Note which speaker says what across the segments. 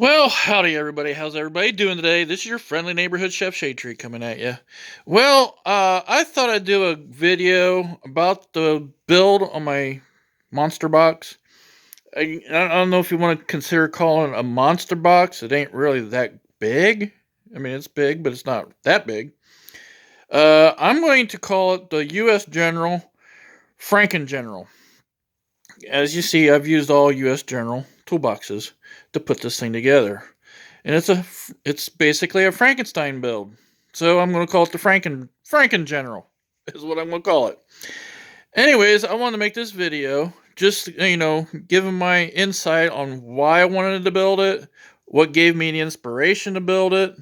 Speaker 1: Well, howdy everybody. How's everybody doing today? This is your friendly neighborhood chef Shade Tree coming at you. Well, I thought I'd do a video about the build on my monster box. I don't know if you want to consider calling it a monster box. It ain't really that big. I mean, it's big, but it's not that big. I'm going to call it the U.S. General Franken General. As you see, I've used all U.S. General toolboxes to put this thing together. And it's basically a Frankenstein build. So I'm going to call it the Franken General is what I'm going to call it. Anyways, I wanted to make this video just giving my insight on why I wanted to build it, what gave me the inspiration to build it,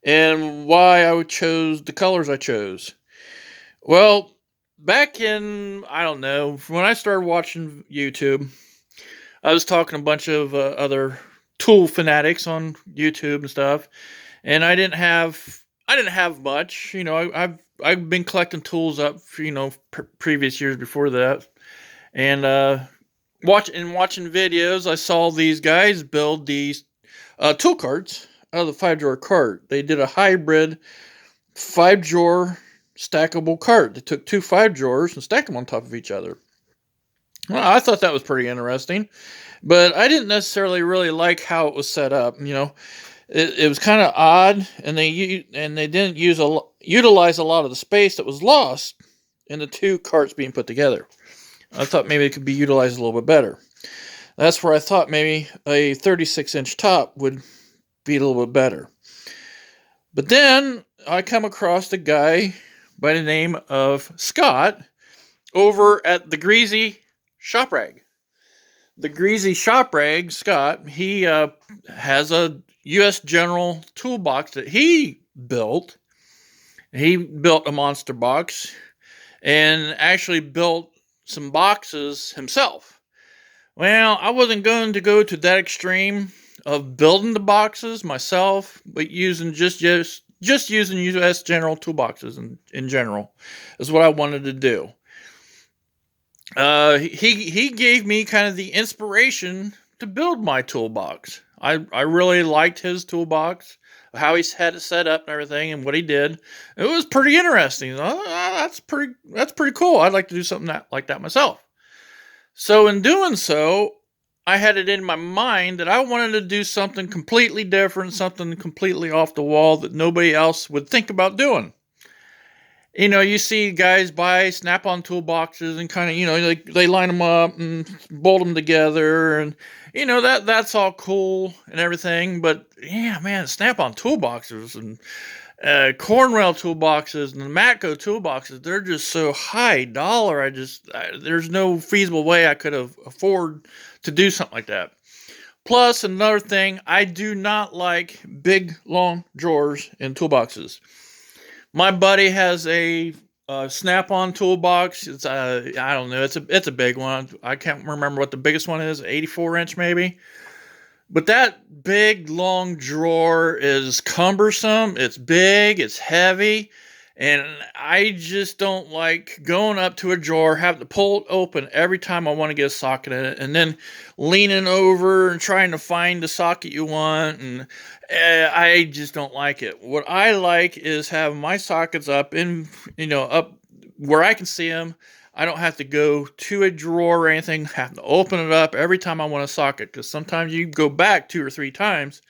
Speaker 1: and why I chose the colors I chose. Well, back in I don't know when I started watching YouTube, I was talking to a bunch of other tool fanatics on YouTube and stuff, and I didn't have much. I've been collecting tools up for previous years before that, and watching videos, I saw these guys build these tool carts out of the 5-drawer cart. They did a hybrid 5-drawer stackable cart. They took two 5-drawers and stacked them on top of each other. Well, I thought that was pretty interesting, but I didn't necessarily really like how it was set up. It was kind of odd, and they didn't utilize a lot of the space that was lost in the two carts being put together. I thought maybe it could be utilized a little bit better. That's where I thought maybe a 36-inch top would be a little bit better. But then I come across a guy by the name of Scott over at the Greasy Shop Rag. The Greasy Shop Rag, Scott, he has a U.S. General toolbox that he built. He built a monster box and actually built some boxes himself. Well, I wasn't going to go to that extreme of building the boxes myself, but using just using U.S. General toolboxes in general is what I wanted to do. He gave me kind of the inspiration to build my toolbox. I really liked his toolbox, how he had it set up and everything, and what he did. It was pretty interesting. That's pretty cool. I'd like to do something like that myself. So in doing so, I had it in my mind that I wanted to do something completely different, something completely off the wall that nobody else would think about doing. You see guys buy Snap-on toolboxes and kind of, they line them up and bolt them together, and that's all cool and everything. But yeah, man, Snap-on toolboxes and Cornwell toolboxes and the Matco toolboxes, they're just so high dollar. There's no feasible way I could have afford to do something like that. Plus, another thing, I do not like big, long drawers in toolboxes. My buddy has a Snap-on toolbox. It's I don't know. It's a big one. I can't remember what the biggest one is. 84-inch maybe. But that big long drawer is cumbersome. It's big. It's heavy, and I just don't like going up to a drawer, having to pull it open every time I want to get a socket in it, and then leaning over and trying to find the socket you want. And I just don't like it. What I like is having my sockets up up where I can see them. I don't have to go to a drawer or anything, have to open it up every time I want a socket, because sometimes you go back 2 or 3 times,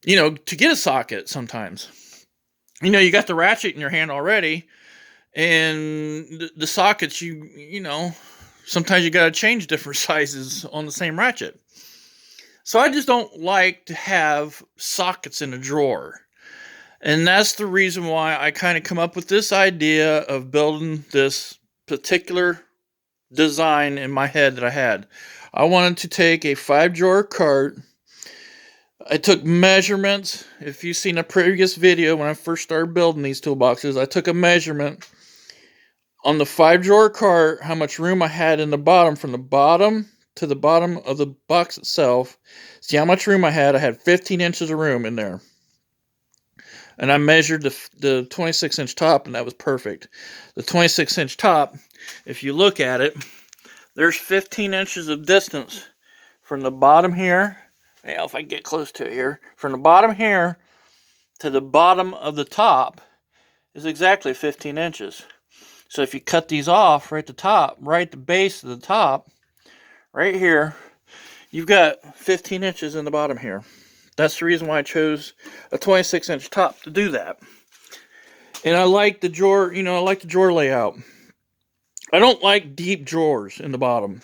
Speaker 1: to get a socket sometimes. You got the ratchet in your hand already, and the sockets, sometimes you got to change different sizes on the same ratchet. So I just don't like to have sockets in a drawer. And that's the reason why I kind of come up with this idea of building this particular design in my head that I had. I wanted to take a 5-drawer cart. I took measurements. If you've seen a previous video when I first started building these toolboxes, I took a measurement on the 5-drawer cart, how much room I had in the bottom, from the bottom to the bottom of the box itself. See how much room I had. I had 15 inches of room in there. And I measured the 26-inch top, and that was perfect. The 26-inch top, if you look at it, there's 15 inches of distance from the bottom here Yeah, if I get close to it here, from the bottom here to the bottom of the top is exactly 15 inches. So if you cut these off right at the top, right at the base of the top, right here, you've got 15 inches in the bottom here. That's the reason why I chose a 26-inch top to do that. And I like the drawer, I like the drawer layout. I don't like deep drawers in the bottom.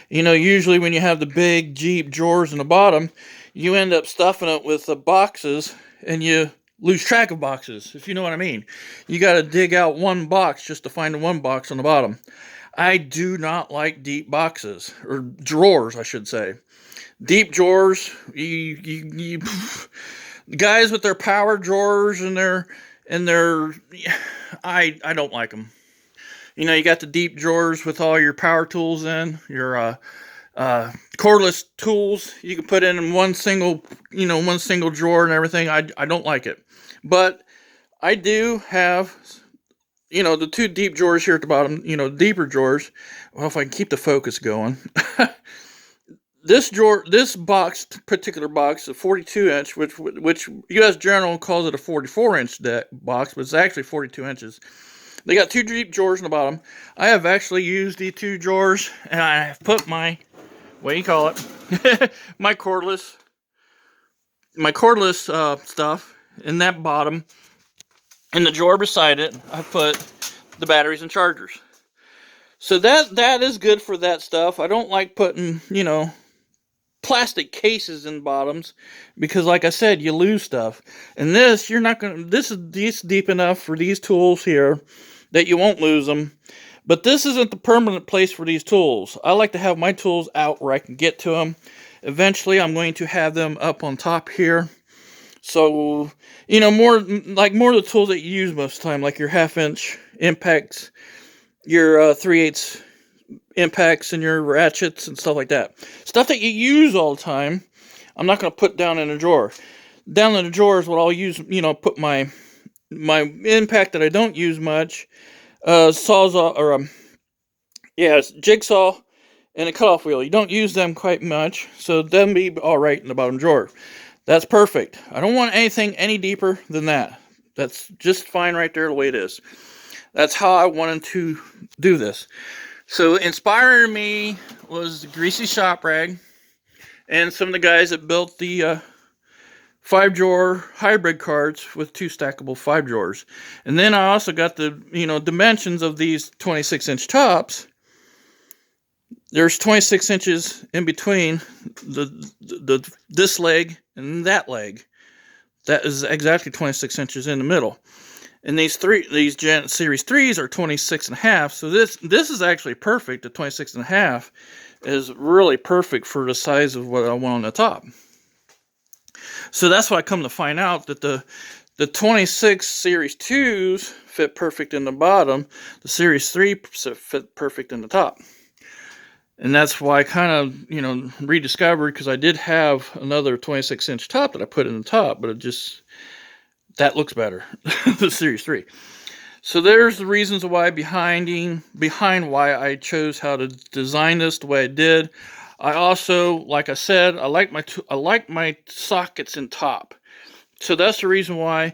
Speaker 1: Usually when you have the big, deep drawers in the bottom, you end up stuffing it with the boxes, and you lose track of boxes, if you know what I mean. You got to dig out one box just to find the one box on the bottom. I do not like deep boxes, or drawers, I should say. Deep drawers, guys with their power drawers and their, I don't like them. You got the deep drawers with all your power tools in, your cordless tools you can put in one single drawer and everything. I don't like it. But I do have, the two deep drawers here at the bottom, deeper drawers. Well, if I can keep the focus going. This particular box, a 42-inch, which U.S. General calls it a 44-inch box, but it's actually 42 inches. They got two deep drawers in the bottom. I have actually used the two drawers, and I have put my, what do you call it, my cordless stuff in that bottom. In the drawer beside it, I put the batteries and chargers. So that is good for that stuff. I don't like putting, plastic cases in bottoms, because like I said, you lose stuff. And this, this is deep enough for these tools here that you won't lose them. But this isn't the permanent place for these tools. I like to have my tools out where I can get to them. Eventually, I'm going to have them up on top here. So, more of the tools that you use most of the time, like your 1/2-inch impacts, your 3/8 impacts, and your ratchets and stuff like that. Stuff that you use all the time, I'm not going to put down in a drawer. Down in the drawer is what I'll use, put my impact that I don't use much, sawzall, or jigsaw, and a cutoff wheel. You don't use them quite much, so them be all right in the bottom drawer. That's perfect. I don't want anything any deeper than that. That's just fine right there the way it is. That's how I wanted to do this. So inspiring me was the Greasy Shop Rag and some of the guys that built the 5-drawer hybrid carts with 2 stackable 5 drawers. And then I also got the dimensions of these 26-inch tops. There's 26 inches in between this leg and that leg. That is exactly 26 inches in the middle. And these Series 3s are 26.5. So this is actually perfect. The 26.5 is really perfect for the size of what I want on the top. So that's what I come to find out, that the 26 Series 2s fit perfect in the bottom. The Series 3 fit perfect in the top. And that's why I kind of, rediscovered, because I did have another 26-inch top that I put in the top, but that looks better, the Series 3. So there's the reasons why behind why I chose how to design this the way I did. I also, like I said, I like my sockets in top. So that's the reason why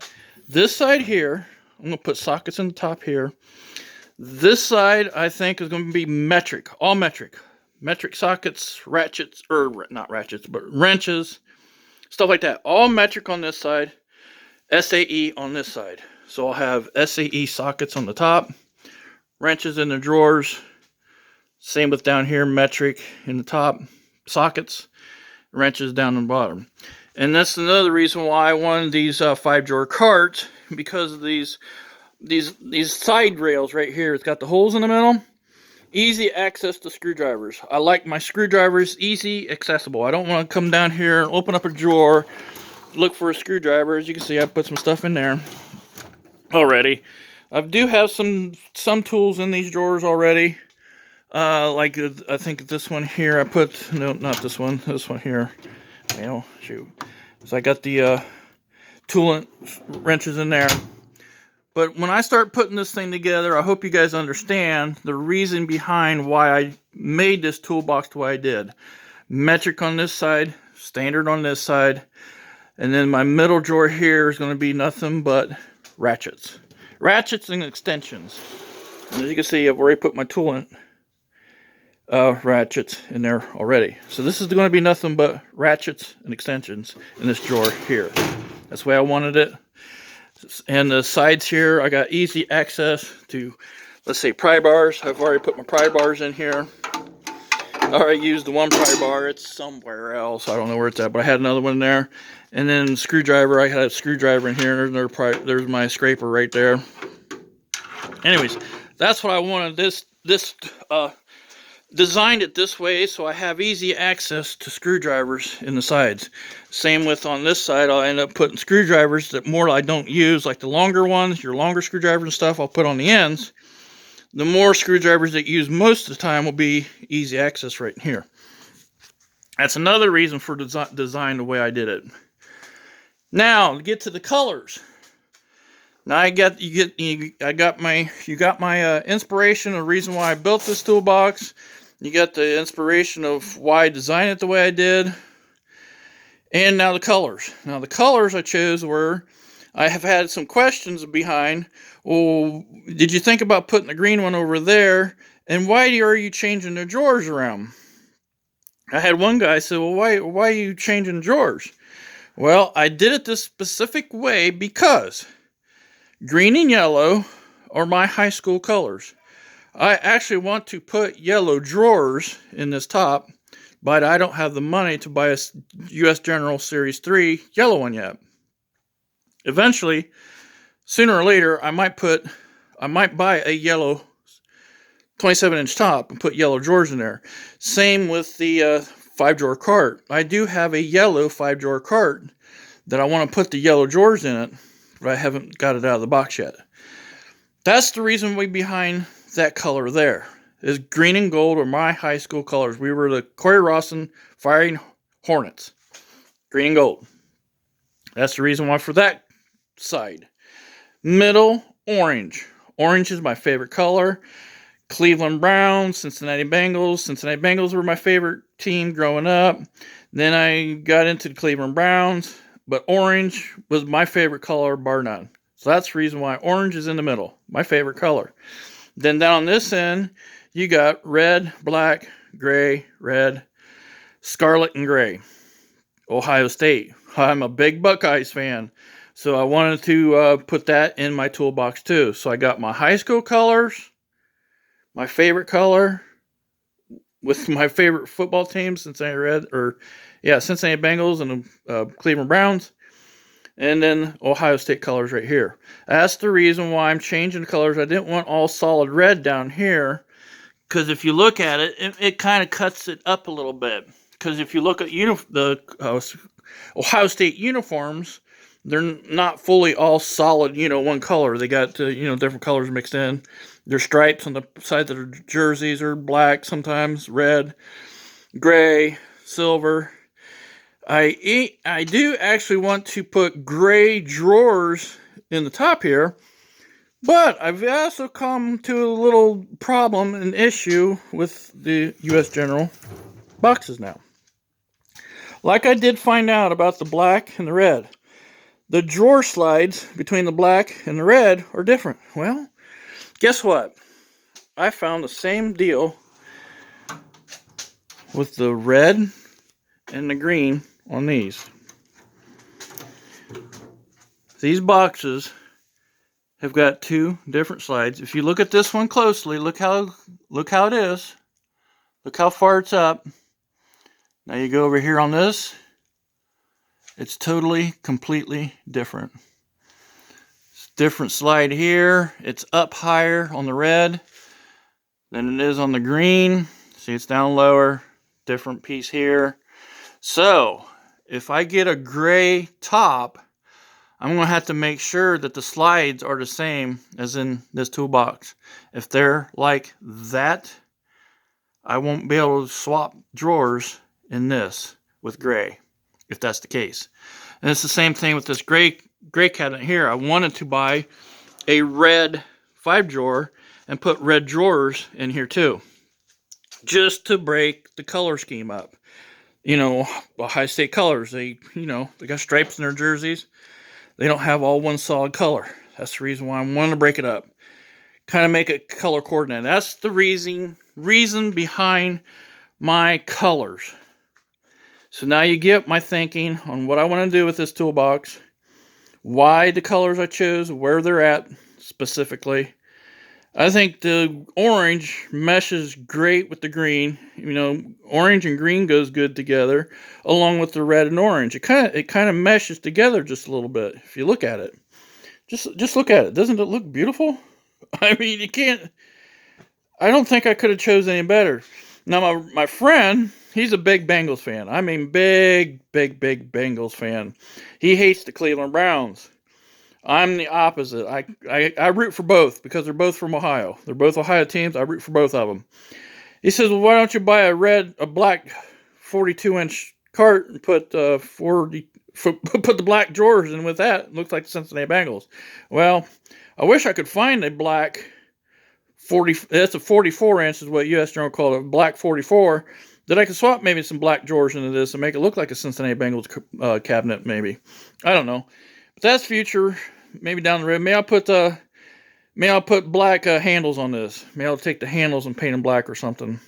Speaker 1: this side here, I'm going to put sockets in the top here. This side, I think, is going to be metric, all metric. Metric sockets, ratchets, or not ratchets, but wrenches, stuff like that. All metric on this side, SAE on this side. So I'll have SAE sockets on the top, wrenches in the drawers. Same with down here, metric in the top, sockets, wrenches down in the bottom. And that's another reason why I wanted these 5-drawer carts, because of these side rails right here. It's got the holes in the middle. Easy access to screwdrivers. I like my screwdrivers easy, accessible. I don't want to come down here and open up a drawer, look for a screwdriver. As you can see, I put some stuff in there already. I do have some tools in these drawers already. Like I think this one here, I put, no, not this one here. Shoot. So I got the tool wrenches in there. But when I start putting this thing together, I hope you guys understand the reason behind why I made this toolbox the way I did. Metric on this side, standard on this side. And then my middle drawer here is going to be nothing but ratchets. Ratchets and extensions. And as you can see, I've already put my tool in, ratchets in there already. So this is going to be nothing but ratchets and extensions in this drawer here. That's the way I wanted it. And the sides here, I got easy access to, let's say, pry bars. I've already put my pry bars in here. I already used the one pry bar. It's somewhere else. I don't know where it's at, but I had another one there. And then screwdriver, I had a screwdriver in here. There's my scraper right there. Anyways, that's what I wanted. Designed it this way so I have easy access to screwdrivers in the sides. Same with on this side, I'll end up putting screwdrivers that more I don't use, like the longer ones, your longer screwdrivers and stuff, I'll put on the ends. The more screwdrivers that you use most of the time will be easy access right in here. That's another reason for design the way I did it. Now, to get to the colors. Now you got my inspiration, the reason why I built this toolbox. You got the inspiration of why I designed it the way I did. And now the colors. Now the colors I chose were, I have had some questions behind, well, did you think about putting the green one over there? And why are you changing the drawers around? I had one guy say, well, why are you changing drawers? Well, I did it this specific way because green and yellow are my high school colors. I actually want to put yellow drawers in this top, but I don't have the money to buy a US General Series 3 yellow one yet. Eventually, sooner or later, I might buy a yellow 27-inch top and put yellow drawers in there. Same with the 5-drawer cart. I do have a yellow 5-drawer cart that I want to put the yellow drawers in it, but I haven't got it out of the box yet. That's the reason behind that color there. Is green and gold are my high school colors. We were the Corey Rawson Fighting Hornets. Green and gold. That's the reason why for that side. Middle, orange. Orange is my favorite color. Cleveland Browns, Cincinnati Bengals. Cincinnati Bengals were my favorite team growing up. Then I got into the Cleveland Browns, but orange was my favorite color, bar none. So that's the reason why orange is in the middle. My favorite color. Then down on this end, you got red, black, gray, red, scarlet, and gray. Ohio State. I'm a big Buckeyes fan, so I wanted to put that in my toolbox too. So I got my high school colors, my favorite color, with my favorite football team, Cincinnati Bengals and the Cleveland Browns. And then Ohio State colors right here. That's the reason why I'm changing the colors. I didn't want all solid red down here, because if you look at it, it kind of cuts it up a little bit. Because if you look at the Ohio State uniforms, they're not fully all solid, one color. They got, different colors mixed in. Their stripes on the sides of their jerseys are black, sometimes red, gray, silver. I do actually want to put gray drawers in the top here, but I've also come to a little problem and issue with the US General boxes now. Like I did find out about the black and the red. The drawer slides between the black and the red are different. Well, guess what? I found the same deal with the red and the green on these. These boxes have got two different slides. If you look at this one closely, look how it is. Look how far it's up. Now you go over here on this. It's totally, completely different. It's different slide here. It's up higher on the red than it is on the green. See, it's down lower. Different piece here. So, if I get a gray top, I'm going to have to make sure that the slides are the same as in this toolbox. If they're like that, I won't be able to swap drawers in this with gray, if that's the case. And it's the same thing with this gray cabinet here. I wanted to buy a red 5-drawer and put red drawers in here too, just to break the color scheme up. you know, Ohio State colors. They, they got stripes in their jerseys. They don't have all one solid color. That's the reason why I'm wanting to break it up. Kind of make it color coordinated. That's the reason behind my colors. So now you get my thinking on what I want to do with this toolbox, why the colors I chose, where they're at specifically. I think the orange meshes great with the green. Orange and green goes good together, along with the red and orange. It kind of meshes together just a little bit if you look at it. Just look at it. Doesn't it look beautiful? I mean, you can't. I don't think I could have chosen any better. Now, my friend, he's a big Bengals fan. I mean, big Bengals fan. He hates the Cleveland Browns. I'm the opposite. I root for both because they're both from Ohio. They're both Ohio teams. I root for both of them. He says, well, why don't you buy a black 42-inch cart and put put the black drawers in with that? It looks like the Cincinnati Bengals. Well, I wish I could find a black 40. That's a 44-inch is what U.S. General called it, black 44. That I could swap maybe some black drawers into this and make it look like a Cincinnati Bengals cabinet. Maybe, I don't know. But that's future. Maybe down the road. Maybe I'll put black handles on this. Maybe I'll take the handles and paint them black or something.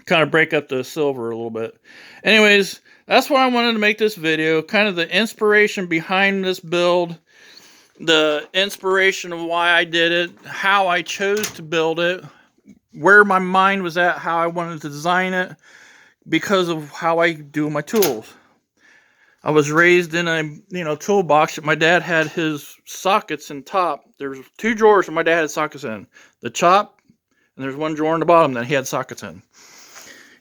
Speaker 1: Kind of break up the silver a little bit. Anyways, that's why I wanted to make this video. Kind of the inspiration behind this build. The inspiration of why I did it. How I chose to build it. Where my mind was at. How I wanted to design it. Because of how I do my tools. I was raised in a toolbox that my dad had his sockets in top. There's 2 drawers that my dad had sockets in. The top, and there's 1 drawer in the bottom that he had sockets in.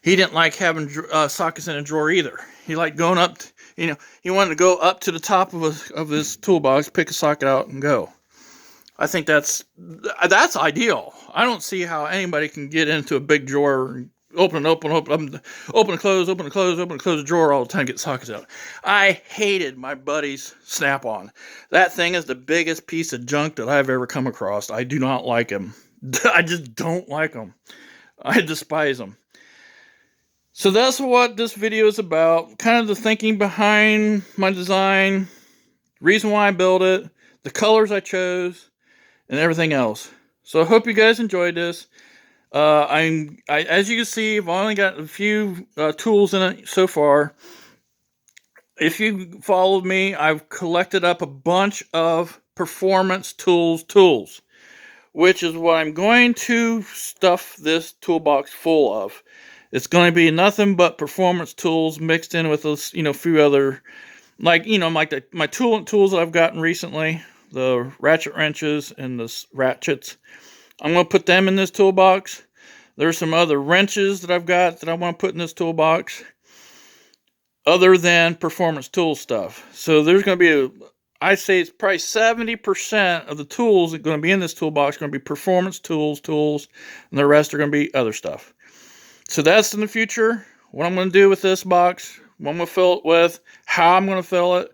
Speaker 1: He didn't like having sockets in a drawer either. He liked going up, he wanted to go up to the top of his toolbox, pick a socket out, and go. I think that's ideal. I don't see how anybody can get into a big drawer and open and close the drawer all the time, get sockets out. I hated my buddy's Snap-on. That thing is the biggest piece of junk that I've ever come across. I do not like him. I just don't like them. I despise them. So that's what this video is about. Kind of the thinking behind my design, reason why I built it, the colors I chose, and everything else. So I hope you guys enjoyed this. As you can see, I've only got a few tools in it so far. If you followed me, I've collected up a bunch of performance tools, which is what I'm going to stuff this toolbox full of. It's going to be nothing but performance tools mixed in with a few other, like my tools that I've gotten recently, the ratchet wrenches and the ratchets. I'm going to put them in this toolbox. There's some other wrenches that I've got that I want to put in this toolbox other than performance tool stuff. So there's going to be, I'd say it's probably 70% of the tools that are going to be in this toolbox are going to be performance tools, and the rest are going to be other stuff. So that's in the future. What I'm going to do with this box, what I'm going to fill it with, how I'm going to fill it,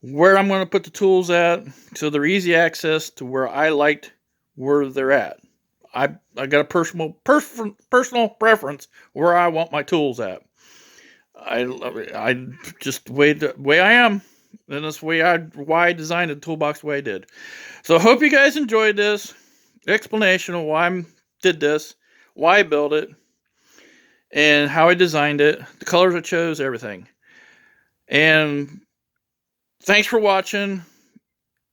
Speaker 1: where I'm going to put the tools at, so they're easy access to where I liked where they're at. I got a personal preference where I want my tools at. I just the way I am, and that's why I designed the toolbox the way I did. So I hope you guys enjoyed this explanation of why I did this, why I built it, and how I designed it, the colors I chose, everything. And thanks for watching.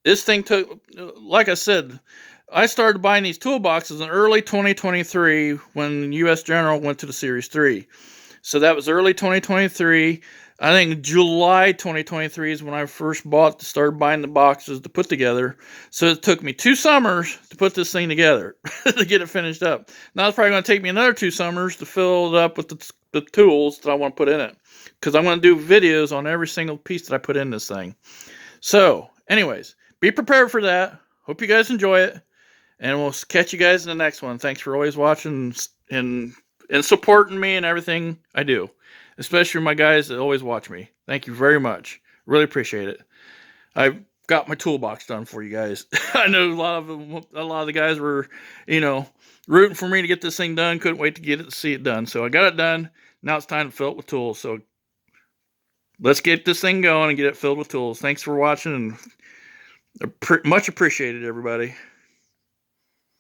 Speaker 1: This thing took, like I said, I started buying these toolboxes in early 2023 when U.S. General went to the Series 3. So that was early 2023. I think July 2023 is when I first started buying the boxes to put together. So it took me 2 summers to put this thing together, to get it finished up. Now it's probably going to take me another 2 summers to fill it up with the tools that I want to put in it. Because I'm going to do videos on every single piece that I put in this thing. So, anyways, be prepared for that. Hope you guys enjoy it. And we'll catch you guys in the next one. Thanks for always watching and supporting me and everything I do. Especially my guys that always watch me. Thank you very much. Really appreciate it. I've got my toolbox done for you guys. I know a lot of the guys were, rooting for me to get this thing done. Couldn't wait to see it done. So I got it done. Now it's time to fill it with tools. So let's get this thing going and get it filled with tools. Thanks for watching, and much appreciated, everybody.